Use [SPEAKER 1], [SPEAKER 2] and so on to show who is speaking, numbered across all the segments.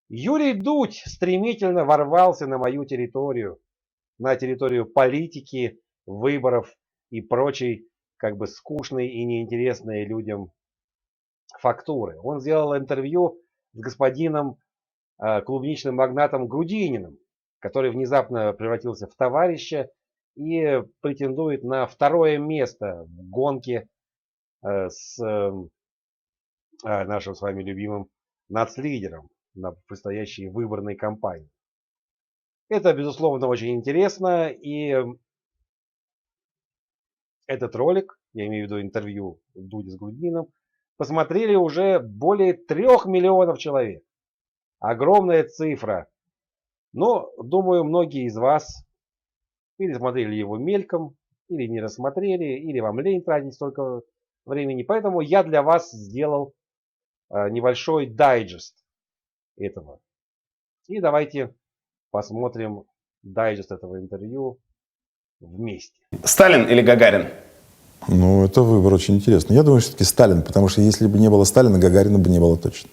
[SPEAKER 1] Юрий Дудь стремительно ворвался на мою территорию, на территорию политики, выборов и прочей, как бы скучной и неинтересной людям фактуры. Он сделал интервью с господином клубничным магнатом Грудининым, который внезапно превратился в товарища и претендует на второе место в гонке с нашим с вами любимым нацлидером на предстоящей выборной кампании. Это, безусловно, очень интересно, и этот ролик, я имею в виду интервью Дуди с Грудининым, посмотрели уже более 3 миллионов человек. Огромная цифра. Но, думаю, многие из вас или смотрели его мельком, или не рассмотрели, или вам лень тратить столько времени. Поэтому я для вас сделал небольшой дайджест этого. И давайте посмотрим дайджест этого интервью вместе.
[SPEAKER 2] Сталин или Гагарин?
[SPEAKER 3] Ну, это выбор очень интересный. Я думаю, все-таки Сталин, потому что если бы не было Сталина, Гагарина бы не было точно.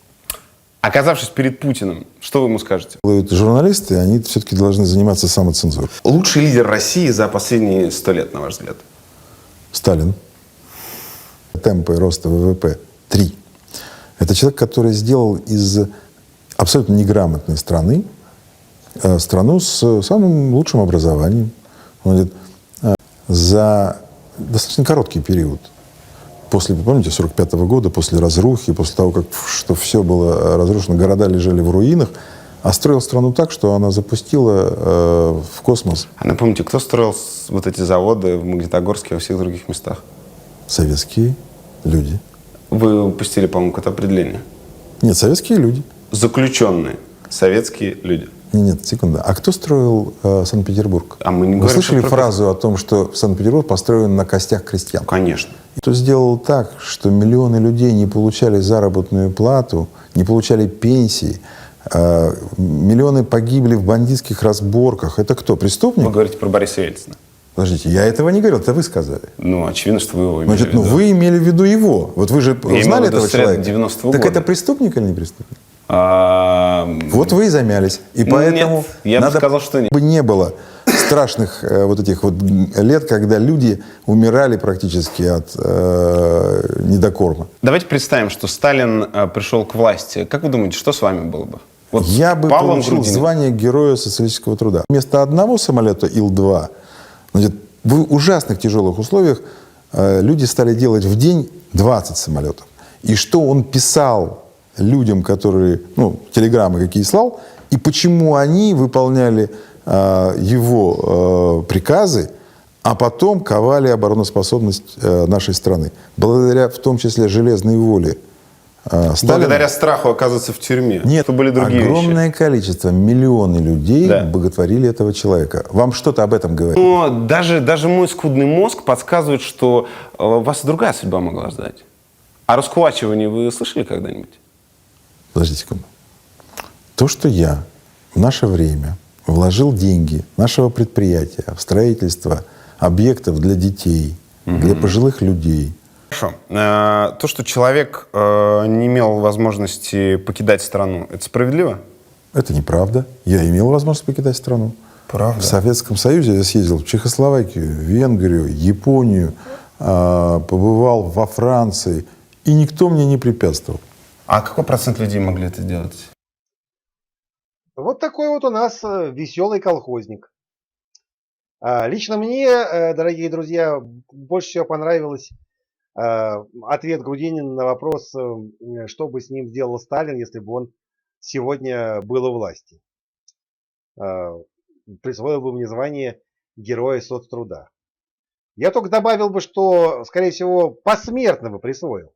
[SPEAKER 2] Оказавшись перед Путиным, что вы ему скажете?
[SPEAKER 3] Журналисты, они все-таки должны заниматься самоцензурой.
[SPEAKER 2] Лучший лидер России за последние 100 лет, на ваш взгляд?
[SPEAKER 3] Сталин. Темпы роста ВВП 3. Это человек, который сделал из абсолютно неграмотной страны страну с самым лучшим образованием. Он говорит, за достаточно короткий период, после, вы помните, 1945 года, после разрухи, после того, как что все было разрушено, города лежали в руинах, а строил страну так, что она запустила в космос.
[SPEAKER 2] А напомните, кто строил вот эти заводы в Магнитогорске и во всех других местах?
[SPEAKER 3] Советские люди.
[SPEAKER 2] Вы упустили, по-моему, какое-то определение.
[SPEAKER 3] Нет, советские люди.
[SPEAKER 2] Заключенные советские люди.
[SPEAKER 3] Нет, секунду. А кто строил Санкт-Петербург?
[SPEAKER 2] А мы не
[SPEAKER 3] Вы
[SPEAKER 2] говорим,
[SPEAKER 3] слышали
[SPEAKER 2] что
[SPEAKER 3] фразу о том, что Санкт-Петербург построен на костях крестьян?
[SPEAKER 2] Конечно.
[SPEAKER 3] И кто сделал так, что миллионы людей не получали заработную плату, не получали пенсии, миллионы погибли в бандитских разборках. Это кто? Преступник?
[SPEAKER 2] Вы говорите про Бориса Ельцина.
[SPEAKER 3] Подождите, я этого не говорил, это вы сказали.
[SPEAKER 2] Ну, очевидно, что вы его имели
[SPEAKER 3] Значит,
[SPEAKER 2] в виду.
[SPEAKER 3] вы имели в виду его. Вот вы же
[SPEAKER 2] Я
[SPEAKER 3] знали
[SPEAKER 2] имел в виду
[SPEAKER 3] этого человека.
[SPEAKER 2] 90-го
[SPEAKER 3] Так
[SPEAKER 2] года.
[SPEAKER 3] это преступник или не преступник?
[SPEAKER 2] Вот
[SPEAKER 3] Вот вы и замялись. И поэтому
[SPEAKER 2] я бы
[SPEAKER 3] надо,
[SPEAKER 2] сказал, что нет.
[SPEAKER 3] бы не было страшных вот этих вот лет, когда люди умирали практически от недокорма.
[SPEAKER 2] Давайте представим, что Сталин пришел к власти. Как вы думаете, что с вами было бы? Вот
[SPEAKER 3] Я бы
[SPEAKER 2] Павлом
[SPEAKER 3] получил
[SPEAKER 2] Грудининым.
[SPEAKER 3] звание Героя социалистического труда. Вместо одного самолета Ил-2, значит, в ужасных тяжелых условиях люди стали делать в день 20 самолетов. И что он писал людям, которые, ну, телеграммы какие слал, и почему они выполняли его приказы, а потом ковали обороноспособность нашей страны. Благодаря, в том числе, железной воле Сталина.
[SPEAKER 2] Благодаря страху оказываться в тюрьме.
[SPEAKER 3] Нет,
[SPEAKER 2] Это были другие
[SPEAKER 3] огромное
[SPEAKER 2] вещи.
[SPEAKER 3] количество, миллионы людей
[SPEAKER 2] Да.
[SPEAKER 3] боготворили этого человека. Вам что-то об этом говорит?
[SPEAKER 2] Но даже мой скудный мозг подсказывает, что вас другая судьба могла ждать. О раскулачивании вы слышали когда-нибудь?
[SPEAKER 3] Подождите секунду. То, что я в наше время вложил деньги нашего предприятия в строительство объектов для детей, для пожилых людей.
[SPEAKER 2] Хорошо. То, что человек не имел возможности покидать страну, это справедливо?
[SPEAKER 3] Это неправда. Я имел возможность покидать страну.
[SPEAKER 2] Правда.
[SPEAKER 3] В Советском Союзе я съездил в Чехословакию, Венгрию, Японию, побывал во Франции, и никто мне не препятствовал.
[SPEAKER 2] А какой процент людей могли это сделать?
[SPEAKER 1] Вот такой вот у нас веселый колхозник. Лично мне, дорогие друзья, больше всего понравилось ответ Грудинина на вопрос, что бы с ним сделал Сталин, если бы он сегодня был у власти. Присвоил бы мне звание Героя соцтруда. Я только добавил бы, что, скорее всего, посмертно бы присвоил.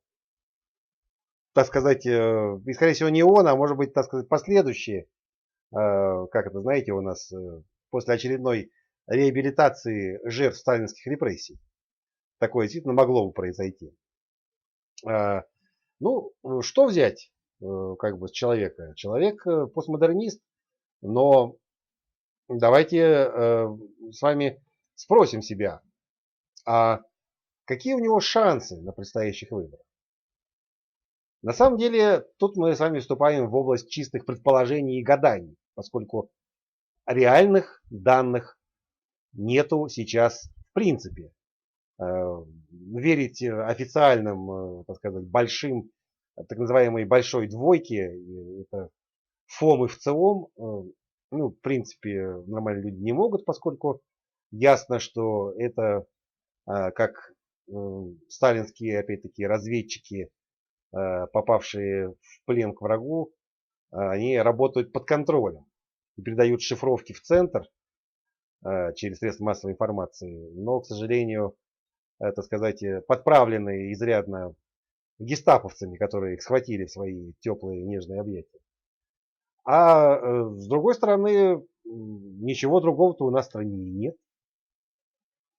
[SPEAKER 1] Так сказать, и, скорее всего, не он, а может быть, так сказать, последующие, как это, знаете, у нас после очередной реабилитации жертв сталинских репрессий. Такое действительно могло бы произойти. Ну, что взять как бы с человека? Человек постмодернист, но давайте с вами спросим себя, а какие у него шансы на предстоящих выборах? На самом деле, тут мы с вами вступаем в область чистых предположений и гаданий, поскольку реальных данных нету сейчас в принципе. Верить официальным, так сказать, большим, так называемой большой двойке, это ФОМ и ВЦИОМ, ну, в принципе, нормальные люди не могут, поскольку ясно, что это как сталинские, опять-таки, разведчики, попавшие в плен к врагу, они работают под контролем и передают шифровки в центр через средства массовой информации, но, к сожалению, так сказать, подправленные изрядно гестаповцами, которые их схватили в свои теплые нежные объятия. А с другой стороны, ничего другого-то у нас в стране и нет.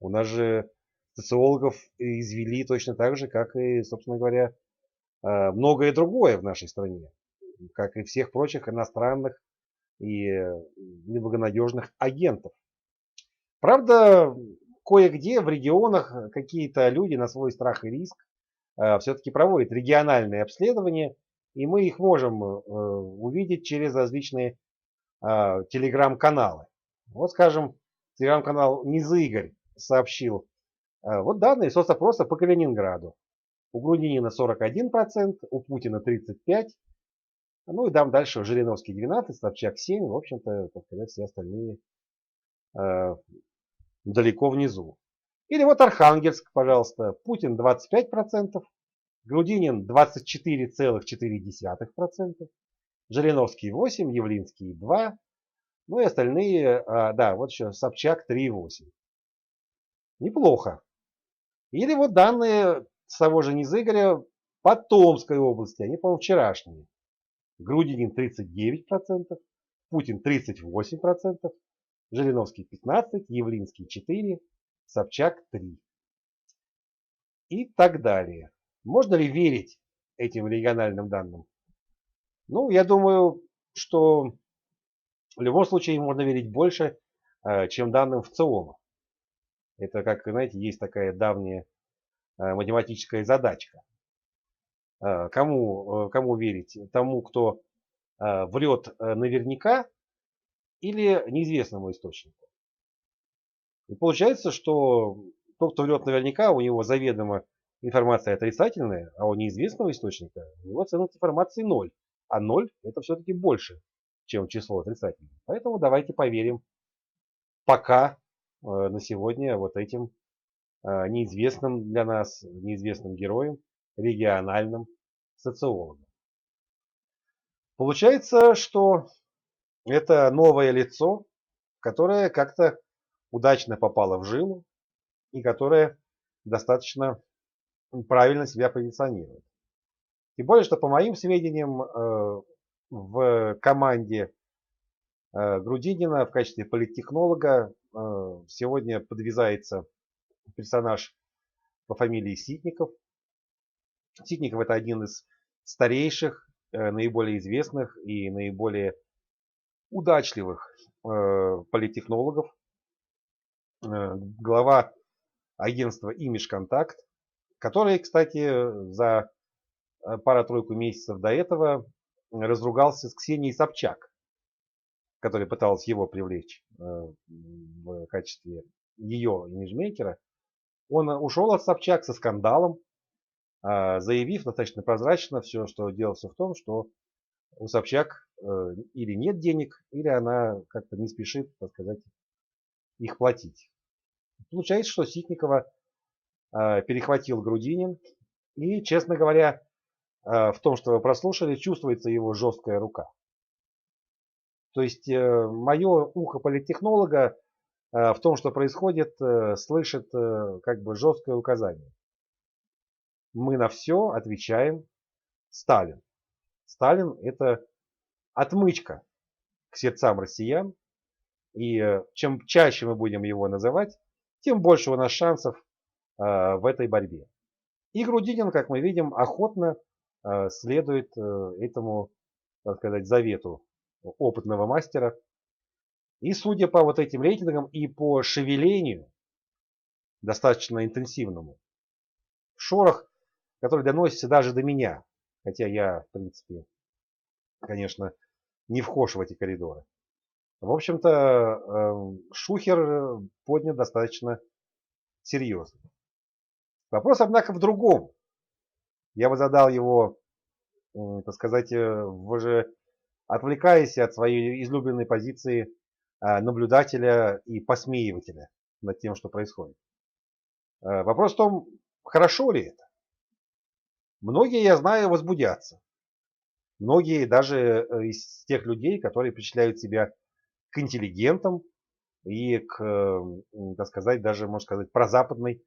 [SPEAKER 1] У нас же социологов извели точно так же, как и, собственно говоря, многое другое в нашей стране, как и всех прочих иностранных и неблагонадежных агентов. Правда, кое-где в регионах какие-то люди на свой страх и риск все-таки проводят региональные обследования, и мы их можем увидеть через различные телеграм-каналы. Вот, скажем, телеграм-канал Низыгорь сообщил вот данные соцопроса по Калининграду. У Грудинина 41%, у Путина 35%, ну и там дальше Жириновский 12%, Собчак 7%, в общем-то, так сказать, все остальные далеко внизу. Или вот Архангельск, пожалуйста, Путин 25%, Грудинин 24,4%, Жириновский 8%, Явлинский 2%, ну и остальные, да, вот еще Собчак 3,8%. Неплохо. Или вот данные с того же Низыгоря по Томской области, они, по-моему, вчерашние. Грудинин 39%, Путин 38%, Жириновский 15%, Явлинский 4%, Собчак 3%. И так далее. Можно ли верить этим региональным данным? Ну, я думаю, что в любом случае можно верить больше, чем данным ВЦИОМа. Это, как, знаете, есть такая давняя математическая задачка. Кому верить? Тому, кто врет наверняка, или неизвестному источнику? И получается, что тот, кто врет наверняка, у него заведомо информация отрицательная, а у неизвестного источника у него ценность информации 0. А 0 это все-таки больше, чем число отрицательное. Поэтому давайте поверим пока на сегодня вот этим неизвестным для нас, неизвестным героям, региональным социологам. Получается, что это новое лицо, которое как-то удачно попало в жилу и которое достаточно правильно себя позиционирует. Тем более, что по моим сведениям, в команде Грудинина в качестве политтехнолога сегодня подвязается персонаж по фамилии Ситников. Ситников это один из старейших, наиболее известных и наиболее удачливых политтехнологов. Глава агентства «Имидж-Контакт», который, кстати, за пару-тройку месяцев до этого разругался с Ксенией Собчак, которая пыталась его привлечь в качестве ее имиджмейкера. Он ушел от Собчак со скандалом, заявив достаточно прозрачно все, что дело все в том, что у Собчак или нет денег, или она как-то не спешит, так сказать, их платить. Получается, что Ситникова перехватил Грудинин. И, честно говоря, в том, что вы прослушали, чувствуется его жесткая рука. То есть мое ухо политтехнолога в том, что происходит, слышит как бы жесткое указание. Мы на все отвечаем Сталин. Сталин это отмычка к сердцам россиян. И чем чаще мы будем его называть, тем больше у нас шансов в этой борьбе. И Грудинин, как мы видим, охотно следует этому, так сказать, завету опытного мастера. И судя по вот этим рейтингам и по шевелению, достаточно интенсивному, шорох, который доносится даже до меня, Хотя я, в принципе, конечно, не вхож в эти коридоры. В общем-то, Шухер поднял достаточно серьезно. Вопрос, однако, в другом. Я бы задал его, так сказать, уже отвлекаясь от своей излюбленной позиции наблюдателя и посмеивателя над тем, что происходит. Вопрос в том, хорошо ли это? Многие, я знаю, возбудятся. Многие даже из тех людей, которые причисляют себя к интеллигентам и к, так сказать, даже, можно сказать, прозападной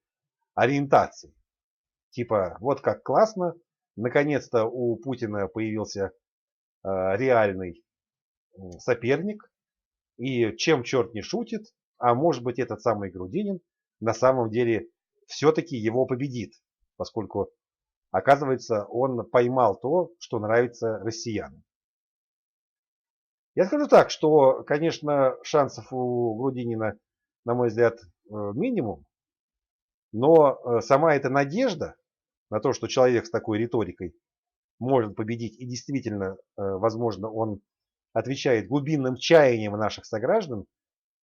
[SPEAKER 1] ориентации. Типа, вот как классно, наконец-то у Путина появился реальный соперник, и чем черт не шутит, а может быть этот самый Грудинин на самом деле все-таки его победит, поскольку, оказывается, он поймал то, что нравится россиянам. Я скажу так, что, конечно, шансов у Грудинина, на мой взгляд, минимум, но сама эта надежда на то, что человек с такой риторикой может победить, и действительно, возможно, он отвечает глубинным чаяниям наших сограждан,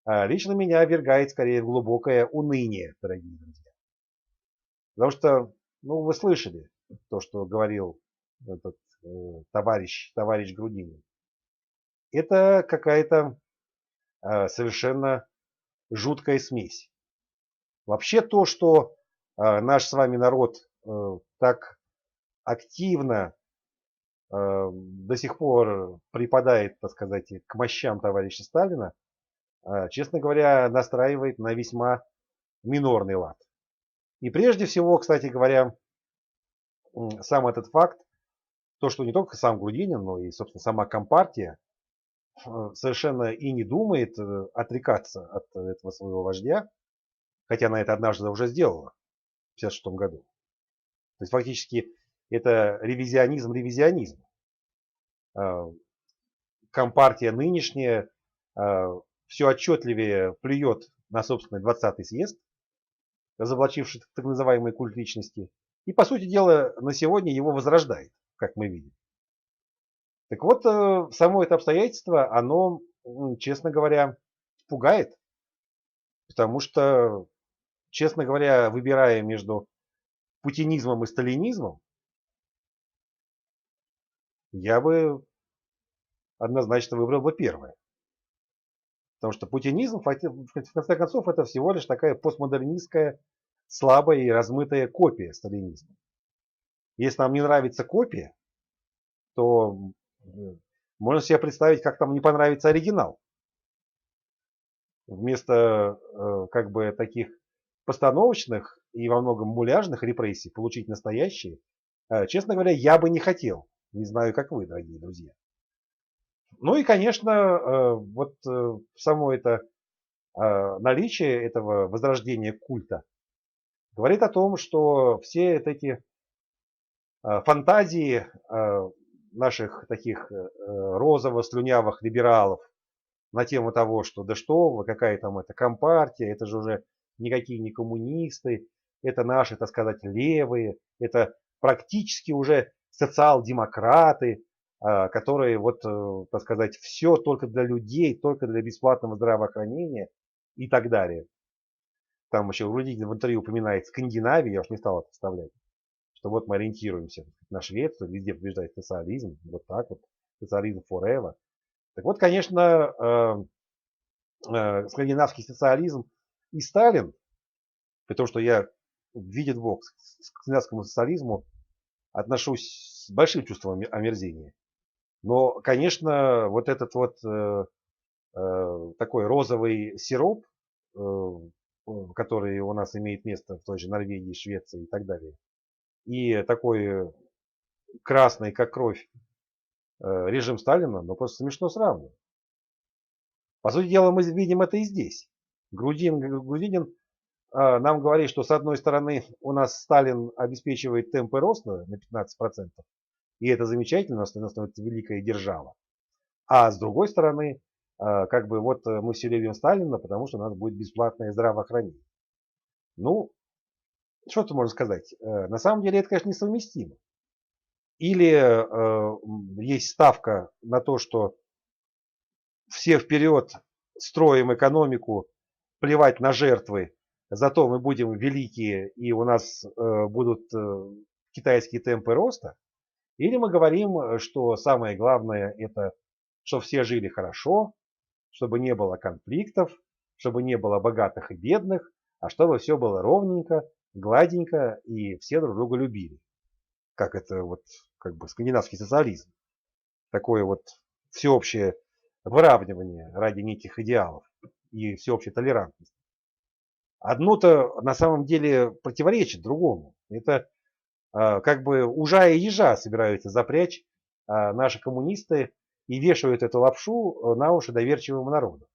[SPEAKER 1] лично меня ввергает скорее в глубокое уныние, дорогие друзья. Потому что, ну, вы слышали то, что говорил этот товарищ Грудинин. Это какая-то совершенно жуткая смесь. Вообще то, что наш с вами народ так активно до сих пор припадает, так сказать, к мощам товарища Сталина, честно говоря, настраивает на весьма минорный лад. И прежде всего, кстати говоря, сам этот факт, то, что не только сам Грудинин, но и, собственно, сама Компартия совершенно и не думает отрекаться от этого своего вождя, хотя она это однажды уже сделала в 1956 году. То есть фактически это ревизионизм. Компартия нынешняя все отчетливее плюет на собственный 20-й съезд, разоблачивший так называемый культ личности, и, по сути дела, на сегодня его возрождает, как мы видим. Так вот, само это обстоятельство, оно, честно говоря, пугает, потому что, честно говоря, выбирая между путинизмом и сталинизмом, я бы однозначно выбрал бы первое. Потому что путинизм, в конце концов, это всего лишь такая постмодернистская, слабая и размытая копия сталинизма. Если нам не нравится копия, то можно себе представить, как там не понравится оригинал. Вместо как бы таких постановочных и во многом муляжных репрессий получить настоящие, честно говоря, я бы не хотел. Не знаю, как вы, дорогие друзья. Ну и, конечно, вот само это наличие этого возрождения культа говорит о том, что все эти фантазии наших таких розово-слюнявых либералов на тему того, что да что вы, какая там это компартия, это же уже никакие не коммунисты, это наши, так сказать, левые, это практически уже социал-демократы, которые, вот, так сказать, все только для людей, только для бесплатного здравоохранения и так далее. Там еще Грудинин в интервью упоминает Скандинавию, я уж не стал это вставлять, что вот мы ориентируемся на Швецию, везде побеждает социализм, вот так вот, социализм forever. Так вот, конечно, скандинавский социализм и Сталин, при том, что я, видит Бог, к скандинавскому социализму отношусь с большим чувством омерзения. Но, конечно, вот этот вот такой розовый сироп, который у нас имеет место в той же Норвегии, Швеции и так далее, и такой красный, как кровь, режим Сталина, ну просто смешно сравнивать. По сути дела, мы видим это и здесь. Грудинин нам говорит, что с одной стороны у нас Сталин обеспечивает темпы роста на 15%, и это замечательно, у нас становится великая держава. А с другой стороны, как бы вот мы все любим Сталина, потому что у нас будет бесплатное здравоохранение. Ну, что тут можно сказать? На самом деле это, конечно, несовместимо. Или есть ставка на то, что все вперед, строим экономику, плевать на жертвы, зато мы будем великие и у нас будут китайские темпы роста. Или мы говорим, что самое главное это, чтобы все жили хорошо, чтобы не было конфликтов, чтобы не было богатых и бедных, а чтобы все было ровненько, гладенько и все друг друга любили. Как это вот как бы скандинавский социализм. Такое вот всеобщее выравнивание ради неких идеалов и всеобщей толерантности. Одно-то на самом деле противоречит другому. Это как бы ужа и ежа собираются запрячь наши коммунисты и вешают эту лапшу на уши доверчивому народу.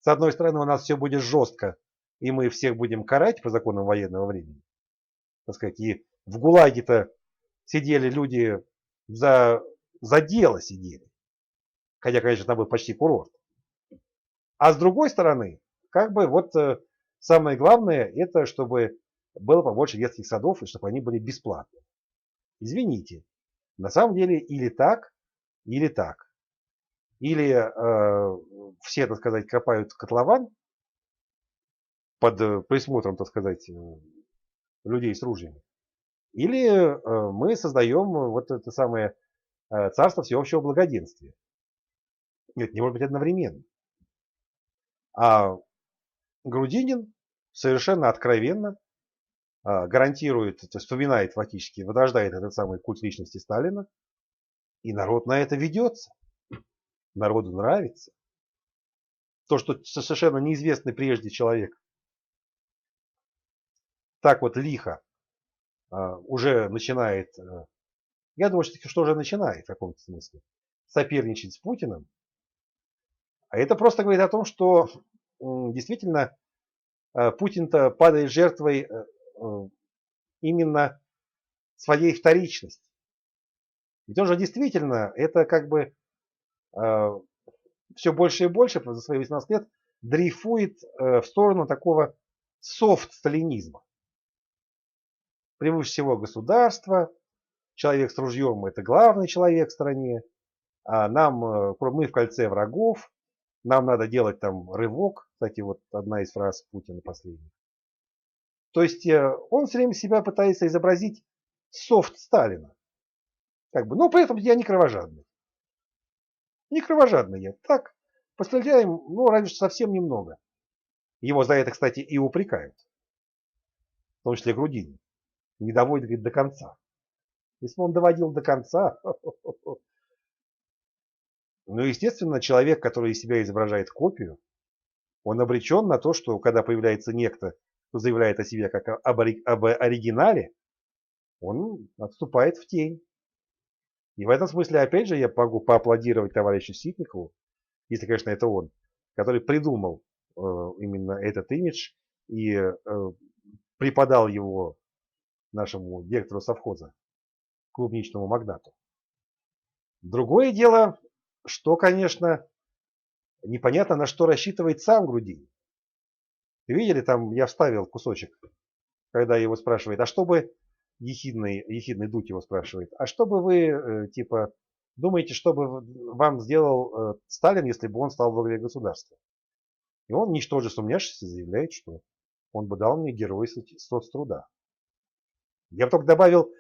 [SPEAKER 1] С одной стороны, у нас все будет жестко, и мы всех будем карать по законам военного времени. Так сказать, и в ГУЛАГе-то сидели люди за дело сидели. Хотя, конечно, там был почти курорт. А с другой стороны, как бы вот самое главное, это чтобы было побольше детских садов, и чтобы они были бесплатны. Извините, на самом деле или так, или так. Или все, так сказать, копают котлован под присмотром, так сказать, людей с ружьями. Или мы создаем вот это самое царство всеобщего благоденствия. Нет, не может быть одновременно. А Грудинин совершенно откровенно гарантирует, то есть вспоминает фактически, возрождает этот самый культ личности Сталина, и народ на это ведется. Народу нравится. То, что совершенно неизвестный прежде человек так вот лихо уже начинает, я думаю, что уже начинает в каком-то смысле, соперничать с Путиным. А это просто говорит о том, что действительно Путин-то падает жертвой именно своей вторичности. Ведь он же действительно, это как бы все больше и больше за свои 18 лет дрейфует в сторону такого софт-сталинизма. Превыше всего государство, человек с ружьем это главный человек в стране, а мы в кольце врагов, нам надо делать там рывок. Кстати, вот одна из фраз Путина последних. То есть он все время себя пытается изобразить софт Сталина. Как бы, но при этом я не кровожадный. Не кровожадный я. Так, постреляем, ну, разве что совсем немного. Его за это, кстати, и упрекают. В том числе Грудинин. Не доводит, говорит, до конца. Если бы он доводил до конца... Ну, естественно, человек, который из себя изображает копию, он обречен на то, что когда появляется некто, кто заявляет о себе как об оригинале, он отступает в тень. И в этом смысле, опять же, я могу поаплодировать товарищу Ситникову, если, конечно, это он, который придумал именно этот имидж и преподал его нашему директору совхоза, клубничному магнату. Другое дело, что, конечно, непонятно, на что рассчитывает сам Грудинин. Видели, там я вставил кусочек, когда его спрашивает, а что бы, ехидный Дудь его спрашивает, а что бы вы, типа, думаете, что бы вам сделал Сталин, если бы он стал во главе государства? И он, ничтоже сумняшися, заявляет, что он бы дал мне герой соцтруда. Я бы только добавил,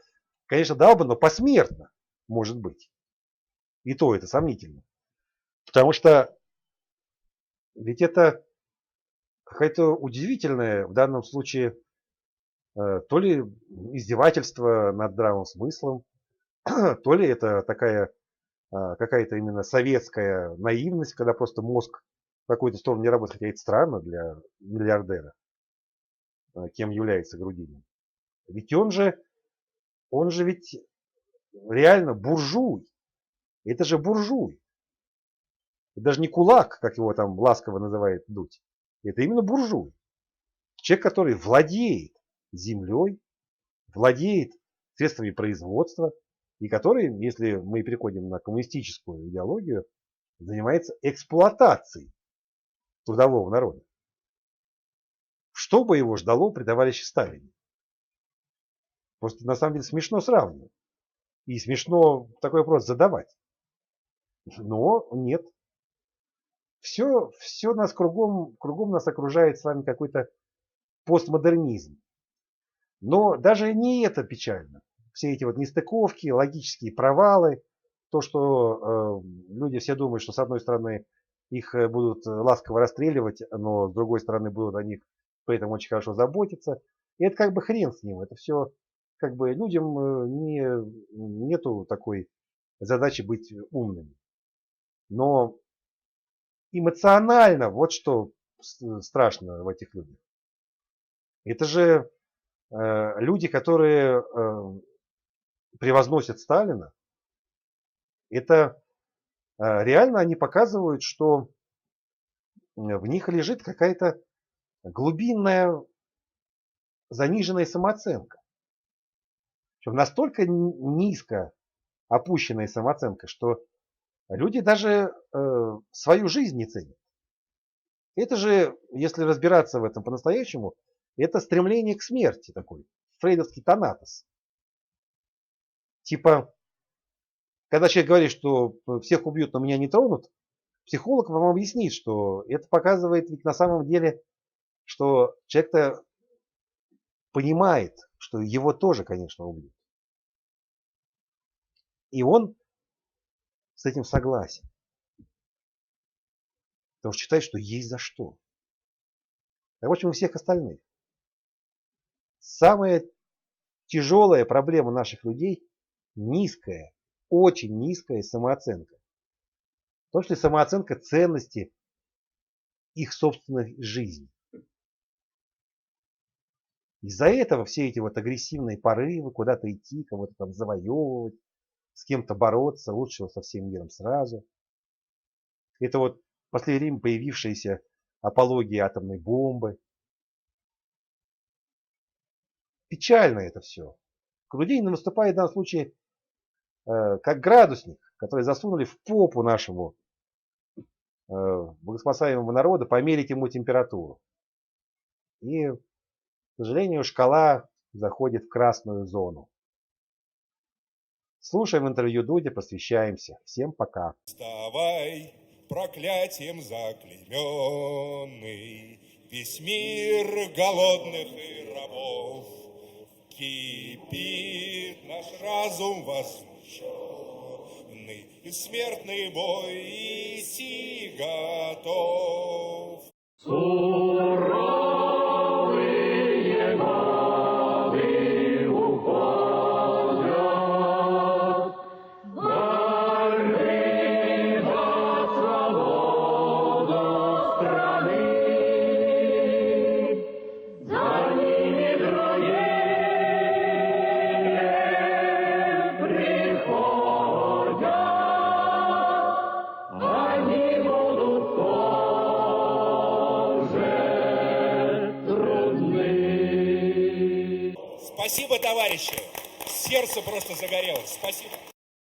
[SPEAKER 1] конечно, дал бы, но посмертно, может быть. И то это сомнительно. Потому что ведь это какая-то удивительная в данном случае то ли издевательство над здравым смыслом, то ли это такая какая-то именно советская наивность, когда просто мозг в какую-то сторону не работает, хотя это странно для миллиардера, кем является Грудинин. Ведь он же ведь реально буржуй. Это же буржуй. Это даже не кулак, как его там ласково называет Дудь. Это именно буржуй. Человек, который владеет землей, владеет средствами производства, и который, если мы переходим на коммунистическую идеологию, занимается эксплуатацией трудового народа. Что бы его ждало при товарище Сталине? Просто на самом деле смешно сравнивать. И смешно такой вопрос задавать. Но нет. Все нас кругом нас окружает с вами какой-то постмодернизм. Но даже не это печально. Все эти вот нестыковки, логические провалы, то, что люди все думают, что с одной стороны их будут ласково расстреливать, но с другой стороны будут о них при этом очень хорошо заботиться. И это как бы хрен с ним. Это все как бы людям нету такой задачи быть умными. Но эмоционально вот что страшно в этих людях. Это же люди, которые превозносят Сталина, это реально они показывают, что в них лежит какая-то глубинная заниженная самооценка. Причем настолько низко опущенная самооценка, что люди даже свою жизнь не ценят. Это же, если разбираться в этом по-настоящему, это стремление к смерти такой, фрейдовский танатос. Типа, когда человек говорит, что всех убьют, но меня не тронут, психолог вам объяснит, что это показывает ведь на самом деле, что человек-то понимает, что его тоже, конечно, убьют. И он с этим согласен. Потому что считает, что есть за что. А в общем, у всех остальных. Самая тяжелая проблема наших людей – низкая, очень низкая самооценка. В том числе самооценка ценности их собственной жизни. Из-за этого все эти вот агрессивные порывы, куда-то идти, кого-то там завоевывать, с кем-то бороться, лучше со всем миром сразу. Это вот в последнее время появившаяся апология атомной бомбы. Печально это все. Грудинин наступает в данном случае как градусник, который засунули в попу нашему богоспасаемого народа померить ему температуру. И, к сожалению, шкала заходит в красную зону. Слушаем интервью Дуди, посвящаемся. Всем пока.
[SPEAKER 4] Вставай, проклятием заклейменный, весь мир голодных и рабов. Кипит наш разум возмущенный, и смертный бой идти готов.
[SPEAKER 5] Суровые годы уходят, борьбы за свободу страны. За ними другие приходят, они будут трудны.
[SPEAKER 4] Спасибо, товарищи. Сердце просто загорелось. Спасибо.